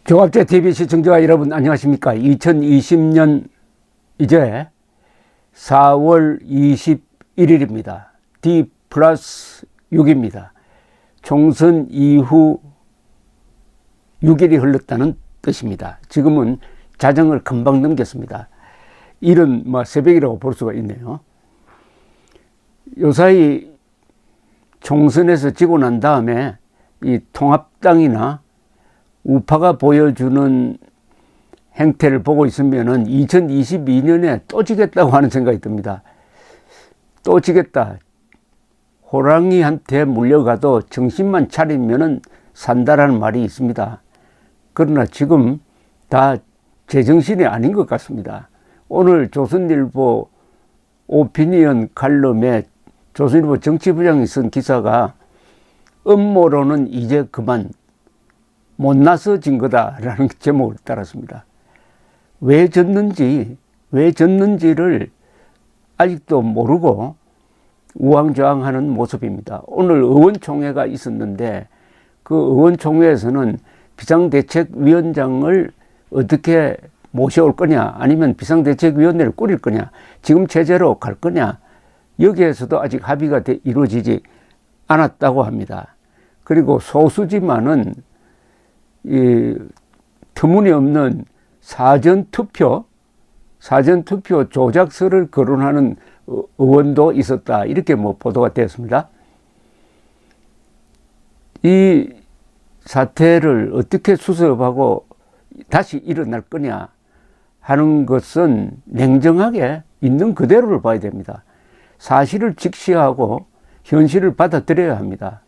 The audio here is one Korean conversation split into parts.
종합제 TV 시청자 여러분 안녕하십니까. 2020년 이제 4월 21일입니다. D+6입니다. 총선 이후 6일이 흘렀다는 뜻입니다. 지금은 자정을 금방 넘겼습니다. 이른 새벽이라고 볼 수가 있네요. 요사이 총선에서 지고 난 다음에 이 통합당이나 우파가 보여주는 행태를 보고 있으면은 2022년에 또 지겠다고 하는 생각이 듭니다. 또 지겠다. 호랑이한테 물려가도 정신만 차리면은 산다라는 말이 있습니다. 그러나 지금 다 제정신이 아닌 것 같습니다. 오늘 조선일보 오피니언 칼럼에 조선일보 정치부장이 쓴 기사가 음모론은 이제 그만 못나서 진 거다라는 제목을 따랐습니다. 왜 졌는지를 아직도 모르고 우왕좌왕하는 모습입니다. 오늘 의원총회가 있었는데 그 의원총회에서는 비상대책위원장을 어떻게 모셔올 거냐, 아니면 비상대책위원회를 꾸릴 거냐, 지금 체제로 갈 거냐, 여기에서도 아직 합의가 이루어지지 않았다고 합니다. 그리고 소수지만은 이 터무니없는 사전투표 조작설을 거론하는 의원도 있었다. 이렇게 보도가 되었습니다. 이 사태를 어떻게 수습하고 다시 일어날 거냐 하는 것은 냉정하게 있는 그대로를 봐야 됩니다. 사실을 직시하고 현실을 받아들여야 합니다.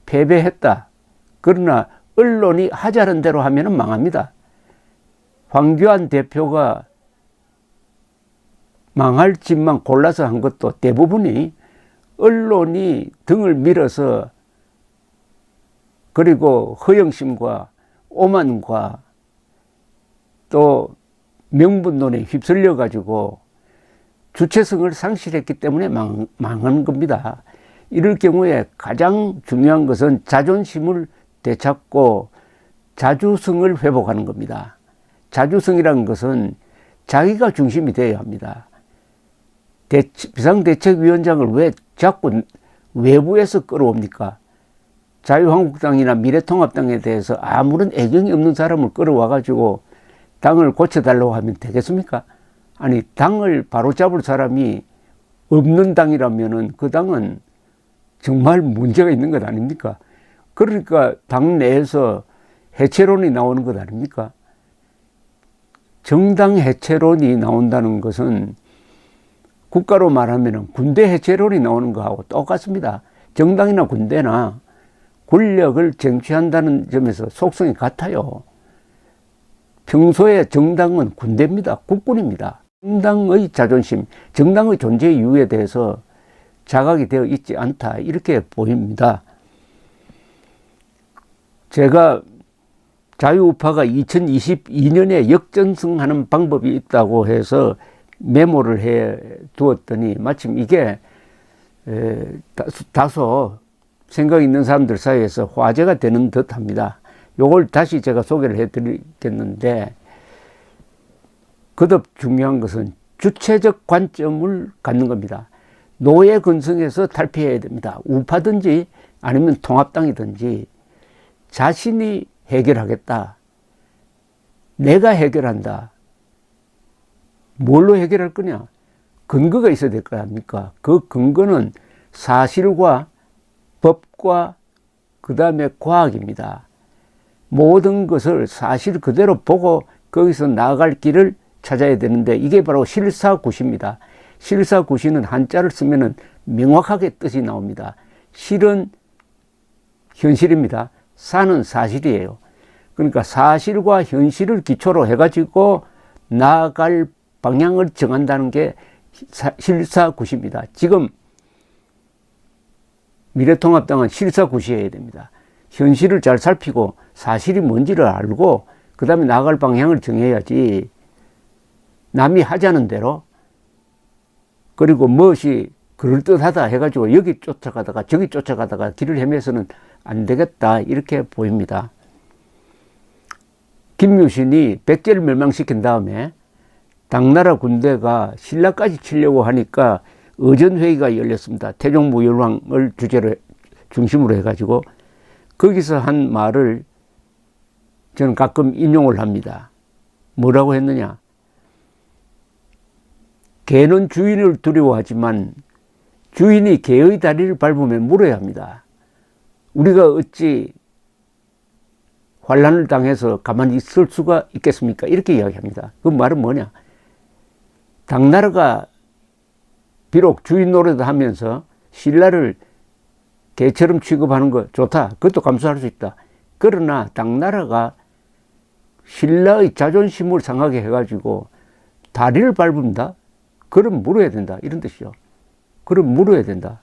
패배했다. 그러나 언론이 하자는 대로 하면 망합니다. 황교안 대표가 망할 짓만 골라서 한 것도 대부분이 언론이 등을 밀어서, 그리고 허영심과 오만과 또 명분론에 휩쓸려 가지고 주체성을 상실했기 때문에 망한 겁니다. 이럴 경우에 가장 중요한 것은 자존심을 되찾고 자주성을 회복하는 겁니다. 자주성이라는 것은 자기가 중심이 되어야 합니다. 비상대책위원장을 왜 자꾸 외부에서 끌어옵니까? 자유한국당이나 미래통합당에 대해서 아무런 애경이 없는 사람을 끌어와 가지고 당을 고쳐달라고 하면 되겠습니까? 아니, 당을 바로잡을 사람이 없는 당이라면은 그 당은 정말 문제가 있는 것 아닙니까? 그러니까 당 내에서 해체론이 나오는 것 아닙니까? 정당 해체론이 나온다는 것은 국가로 말하면 군대 해체론이 나오는 거하고 똑같습니다. 정당이나 군대나 권력을 쟁취한다는 점에서 속성이 같아요. 평소에 정당은 군대입니다. 국군입니다. 정당의 자존심, 정당의 존재 이유에 대해서 자각이 되어 있지 않다, 이렇게 보입니다. 제가 자유우파가 2022년에 역전승하는 방법이 있다고 해서 메모를 해 두었더니 마침 이게 다소 생각 있는 사람들 사이에서 화제가 되는 듯 합니다. 요걸 다시 제가 소개를 해 드리겠는데, 그듭 중요한 것은 주체적 관점을 갖는 겁니다. 노예 근성에서 탈피해야 됩니다. 우파든지 아니면 통합당이든지 자신이 해결하겠다. 내가 해결한다. 뭘로 해결할 거냐? 근거가 있어야 될 거 아닙니까? 그 근거는 사실과 법과 그 다음에 과학입니다. 모든 것을 사실 그대로 보고 거기서 나아갈 길을 찾아야 되는데, 이게 바로 실사구시입니다. 실사구시는 한자를 쓰면은 명확하게 뜻이 나옵니다. 실은 현실입니다. 사는 사실이에요. 그러니까 사실과 현실을 기초로 해가지고 나아갈 방향을 정한다는 게 실사구시입니다. 지금 미래통합당은 실사구시해야 됩니다. 현실을 잘 살피고 사실이 뭔지를 알고 그 다음에 나아갈 방향을 정해야지, 남이 하자는 대로, 그리고 무엇이 그럴듯하다 해가지고 여기 쫓아가다가 저기 쫓아가다가 길을 헤매서는 안 되겠다, 이렇게 보입니다. 김유신이 백제를 멸망시킨 다음에 당나라 군대가 신라까지 치려고 하니까 의전회의가 열렸습니다. 태종무열왕을 중심으로 해가지고 거기서 한 말을 저는 가끔 인용을 합니다. 뭐라고 했느냐? 개는 주인을 두려워하지만 주인이 개의 다리를 밟으면 물어야 합니다. 우리가 어찌 환란을 당해서 가만히 있을 수가 있겠습니까? 이렇게 이야기합니다. 그 말은 뭐냐? 당나라가 비록 주인 노릇을 하면서 신라를 개처럼 취급하는 거 좋다. 그것도 감수할 수 있다. 그러나 당나라가 신라의 자존심을 상하게 해가지고 다리를 밟는다? 그럼 물어야 된다. 이런 뜻이죠. 그럼 물어야 된다.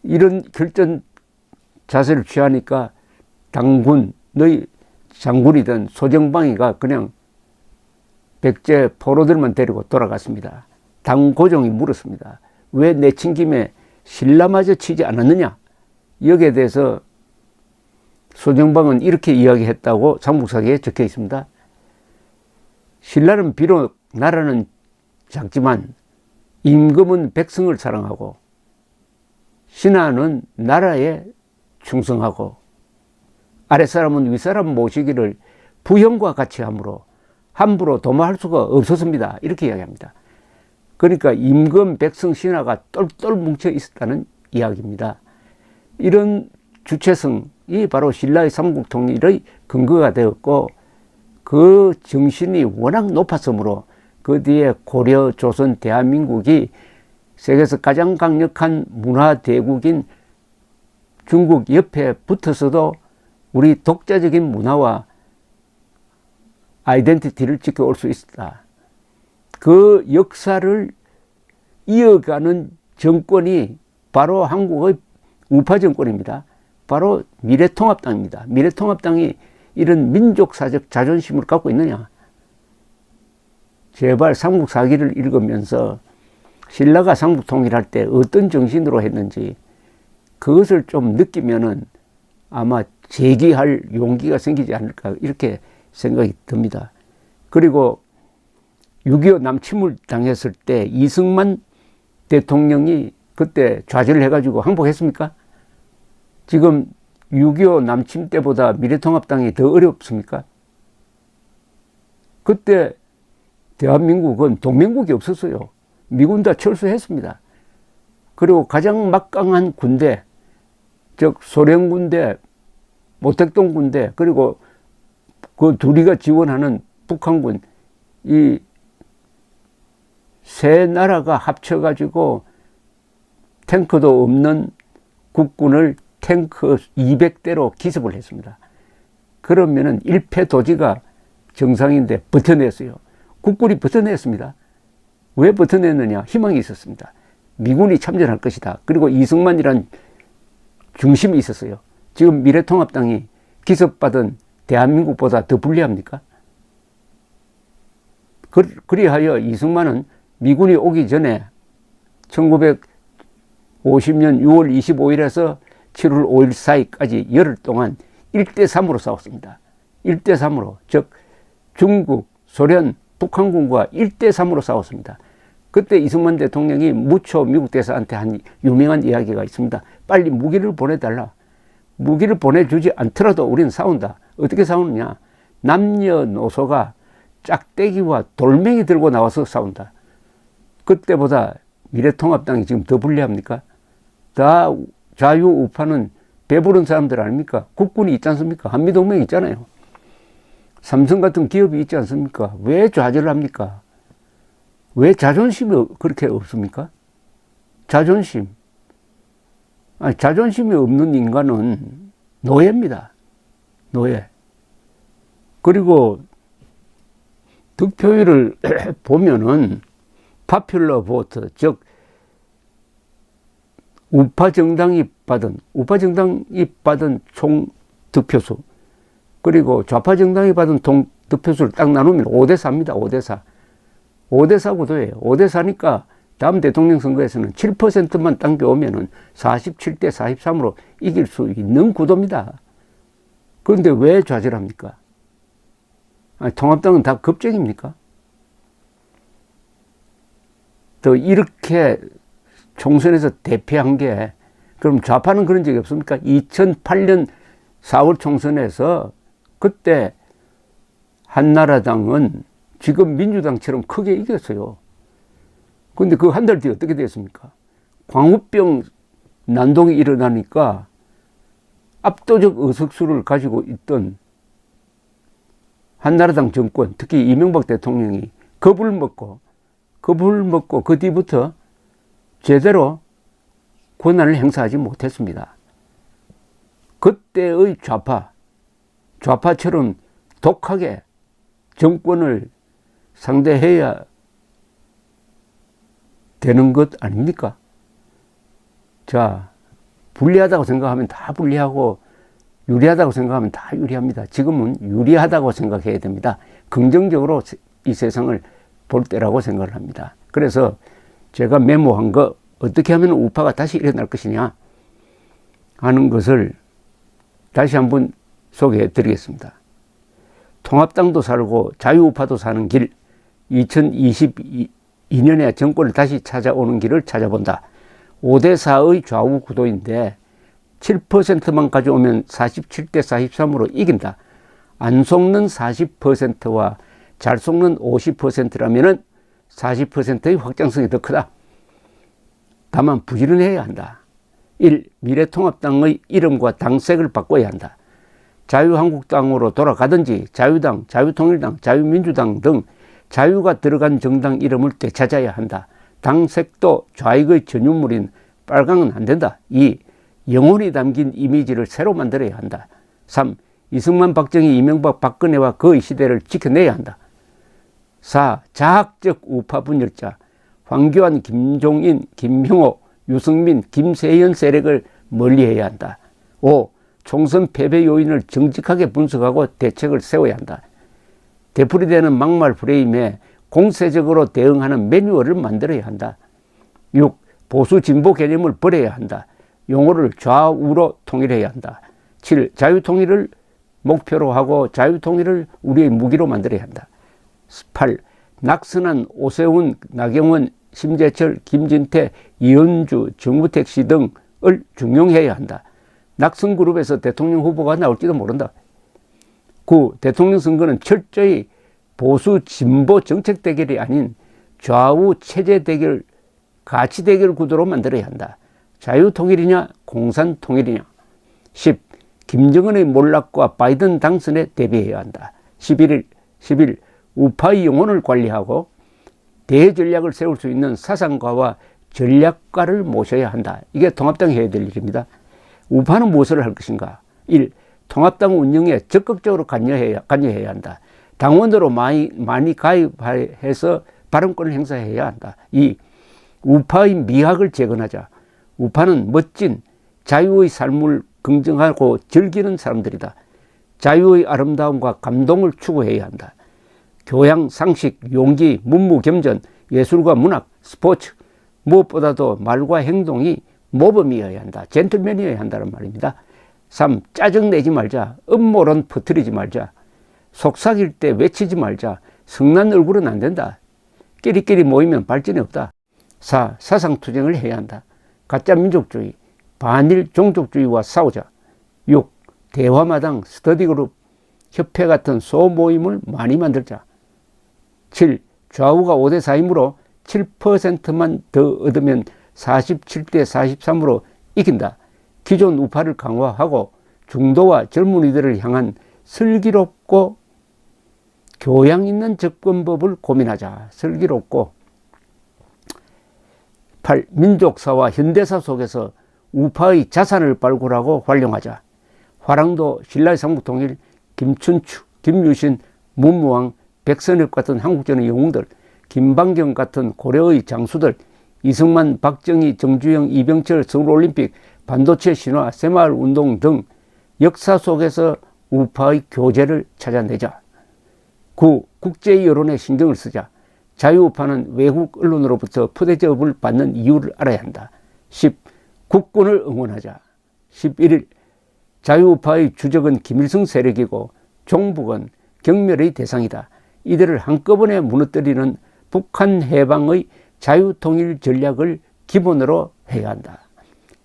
이런 결전 자세를 취하니까 당군, 너희 장군이든 소정방이가 그냥 백제 포로들만 데리고 돌아갔습니다. 당고종이 물었습니다. 왜 내친 김에 신라마저 치지 않았느냐? 여기에 대해서 소정방은 이렇게 이야기했다고 삼국사기에 적혀 있습니다. 신라는 비록 나라는 작지만 임금은 백성을 사랑하고 신하는 나라에 충성하고 아랫사람은 윗사람 모시기를 부형과 같이 함으로 함부로 도모할 수가 없었습니다. 이렇게 이야기합니다. 그러니까 임금, 백성, 신하가 똘똘 뭉쳐 있었다는 이야기입니다. 이런 주체성이 바로 신라의 삼국통일의 근거가 되었고 그 정신이 워낙 높았으므로 그 뒤에 고려, 조선, 대한민국이 세계에서 가장 강력한 문화대국인 중국 옆에 붙어서도 우리 독자적인 문화와 아이덴티티를 지켜올 수 있었다. 그 역사를 이어가는 정권이 바로 한국의 우파 정권입니다. 바로 미래통합당입니다. 미래통합당이 이런 민족사적 자존심을 갖고 있느냐? 제발 삼국사기를 읽으면서 신라가 삼국 통일할 때 어떤 정신으로 했는지 그것을 좀 느끼면은 아마 재기할 용기가 생기지 않을까 이렇게 생각이 듭니다. 그리고 6.25 남침을 당했을 때 이승만 대통령이 그때 좌절을 해가지고 항복했습니까? 지금 6.25 남침 때보다 미래통합당이 더 어렵습니까? 그때 대한민국은 동맹국이 없었어요. 미군 다 철수했습니다. 그리고 가장 막강한 군대, 즉 소련 군대, 모택동 군대, 그리고 그 둘이가 지원하는 북한군, 이 세 나라가 합쳐가지고 탱크도 없는 국군을 탱크 200대로 기습을 했습니다. 그러면은 일패도지가 정상인데 버텨냈어요. 국군이 버텨냈습니다. 왜 버텨냈느냐? 희망이 있었습니다. 미군이 참전할 것이다. 그리고 이승만이란 중심이 있었어요. 지금 미래통합당이 기습받은 대한민국보다 더 불리합니까? 그리하여 이승만은 미군이 오기 전에 1950년 6월 25일에서 7월 5일 사이까지 열흘 동안 1대3으로 싸웠습니다. 1대3으로, 즉 중국, 소련, 북한군과 1대3으로 싸웠습니다. 그때 이승만 대통령이 무초 미국 대사한테 한 유명한 이야기가 있습니다. 빨리 무기를 보내달라. 무기를 보내주지 않더라도 우리는 싸운다. 어떻게 싸우느냐? 남녀노소가 짝대기와 돌멩이 들고 나와서 싸운다. 그때보다 미래통합당이 지금 더 불리합니까? 다 자유우파는 배부른 사람들 아닙니까? 국군이 있지 않습니까? 한미동맹이 있잖아요. 삼성 같은 기업이 있지 않습니까? 왜 좌절을 합니까? 왜 자존심이 그렇게 없습니까? 자존심. 아니, 자존심이 없는 인간은 노예입니다. 노예. 그리고 득표율을 보면은 파퓰러 보트, 즉 우파 정당이 받은 총 득표수, 그리고 좌파 정당이 받은 득표수를 딱 나누면 5대4입니다. 5대4. 5대4 구도예요. 5대4니까 다음 대통령 선거에서는 7%만 당겨오면은 47대 43으로 이길 수 있는 구도입니다. 그런데 왜 좌절합니까? 아니, 통합당은 다 겁쟁입니까? 또 이렇게 총선에서 대패한 게, 그럼 좌파는 그런 적이 없습니까? 2008년 4월 총선에서 그때 한나라당은 지금 민주당처럼 크게 이겼어요. 근데 그 한 달 뒤에 어떻게 됐습니까? 광우병 난동이 일어나니까 압도적 의석수를 가지고 있던 한나라당 정권, 특히 이명박 대통령이 겁을 먹고 그 뒤부터 제대로 권한을 행사하지 못했습니다. 그때의 좌파처럼 독하게 정권을 상대해야 되는 것 아닙니까? 자, 불리하다고 생각하면 다 불리하고 유리하다고 생각하면 다 유리합니다. 지금은 유리하다고 생각해야 됩니다. 긍정적으로 이 세상을 볼 때라고 생각을 합니다. 그래서 제가 메모한 거, 어떻게 하면 우파가 다시 일어날 것이냐 하는 것을 다시 한번 소개해 드리겠습니다. 통합당도 살고 자유우파도 사는 길, 2022년에 정권을 다시 찾아오는 길을 찾아본다. 5대4의 좌우 구도인데 7%만 가져오면 47대 43으로 이긴다. 안 속는 40%와 잘 속는 50%라면 40%의 확장성이 더 크다. 다만 부지런해야 한다. 1. 미래통합당의 이름과 당색을 바꿔야 한다. 자유한국당으로 돌아가든지 자유당, 자유통일당, 자유민주당 등 자유가 들어간 정당 이름을 되찾아야 한다. 당색도 좌익의 전유물인 빨강은 안 된다. 2. 영혼이 담긴 이미지를 새로 만들어야 한다. 3. 이승만, 박정희, 이명박, 박근혜와 그의 시대를 지켜내야 한다. 4. 자학적 우파 분열자, 황교안, 김종인, 김형호, 유승민, 김세현 세력을 멀리해야 한다. 5. 총선 패배 요인을 정직하게 분석하고 대책을 세워야 한다. 되풀이되는 막말 프레임에 공세적으로 대응하는 매뉴얼을 만들어야 한다. 6. 보수 진보 개념을 버려야 한다. 용어를 좌우로 통일해야 한다. 7. 자유통일을 목표로 하고 자유통일을 우리의 무기로 만들어야 한다. 8. 낙선한 오세훈, 나경원, 심재철, 김진태, 이현주, 정우택 씨 등을 중용해야 한다. 낙선 그룹에서 대통령 후보가 나올지도 모른다. 9. 대통령 선거는 철저히 보수 진보 정책 대결이 아닌 좌우 체제 대결, 가치 대결 구도로 만들어야 한다. 자유통일이냐 공산통일이냐. 10. 김정은의 몰락과 바이든 당선에 대비해야 한다. 11. 우파의 영혼을 관리하고 대전략을 세울 수 있는 사상가와 전략가를 모셔야 한다. 이게 통합당이 해야 될 일입니다. 우파는 무엇을 할 것인가? 1. 통합당 운영에 적극적으로 관여해야 한다. 당원으로 많이 가입해서 발언권을 행사해야 한다. 2. 우파의 미학을 재건하자. 우파는 멋진 자유의 삶을 긍정하고 즐기는 사람들이다. 자유의 아름다움과 감동을 추구해야 한다. 교양, 상식, 용기, 문무겸전, 예술과 문학, 스포츠, 무엇보다도 말과 행동이 모범이어야 한다. 젠틀맨이어야 한다는 말입니다. 3. 짜증내지 말자. 음모론 퍼뜨리지 말자. 속삭일 때 외치지 말자. 성난 얼굴은 안 된다. 끼리끼리 모이면 발전이 없다. 4. 사상투쟁을 해야 한다. 가짜 민족주의, 반일 종족주의와 싸우자. 6. 대화마당, 스터디그룹, 협회 같은 소모임을 많이 만들자. 7. 좌우가 5대4이므로 7%만 더 얻으면 47대 43으로 이긴다. 기존 우파를 강화하고 중도와 젊은이들을 향한 슬기롭고 교양 있는 접근법을 고민하자. 슬기롭고. 8. 민족사와 현대사 속에서 우파의 자산을 발굴하고 활용하자. 화랑도, 신라의 삼국통일, 김춘추, 김유신, 문무왕, 백선엽 같은 한국전의 영웅들, 김방경 같은 고려의 장수들, 이승만, 박정희, 정주영, 이병철, 서울올림픽, 반도체 신화, 새마을운동 등 역사 속에서 우파의 교재를 찾아내자. 9. 국제 여론에 신경을 쓰자. 자유우파는 외국 언론으로부터 푸대접을 받는 이유를 알아야 한다. 10. 국군을 응원하자. 11. 자유우파의 주적은 김일성 세력이고 종북은 경멸의 대상이다. 이들을 한꺼번에 무너뜨리는 북한 해방의 자유통일 전략을 기본으로 해야 한다.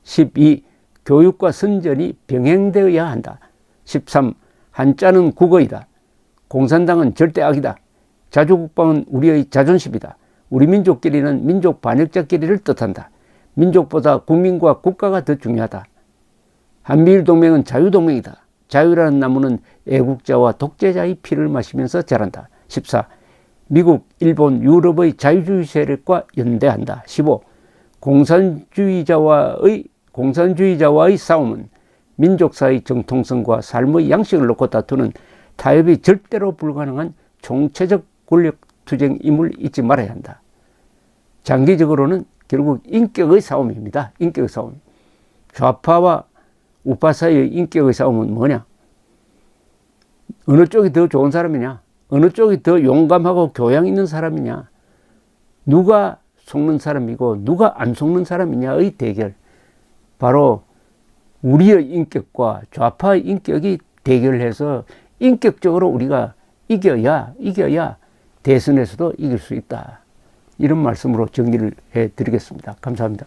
12. 교육과 선전이 병행되어야 한다. 13. 한자는 국어이다. 공산당은 절대 악이다. 자주국방은 우리의 자존심이다. 우리 민족끼리는 민족 반역자끼리를 뜻한다. 민족보다 국민과 국가가 더 중요하다. 한미일 동맹은 자유동맹이다. 자유라는 나무는 애국자와 독재자의 피를 마시면서 자란다. 14. 미국, 일본, 유럽의 자유주의 세력과 연대한다. 15. 공산주의자와의 싸움은 민족사의 정통성과 삶의 양식을 놓고 다투는 타협이 절대로 불가능한 총체적 권력투쟁임을 잊지 말아야 한다. 장기적으로는 결국 인격의 싸움입니다. 인격의 싸움. 좌파와 우파 사이의 인격의 싸움은 뭐냐? 어느 쪽이 더 좋은 사람이냐? 어느 쪽이 더 용감하고 교양 있는 사람이냐? 누가 속는 사람이고 누가 안 속는 사람이냐의 대결. 바로 우리의 인격과 좌파의 인격이 대결해서 인격적으로 우리가 이겨야 대선에서도 이길 수 있다. 이런 말씀으로 정리를 해드리겠습니다. 감사합니다.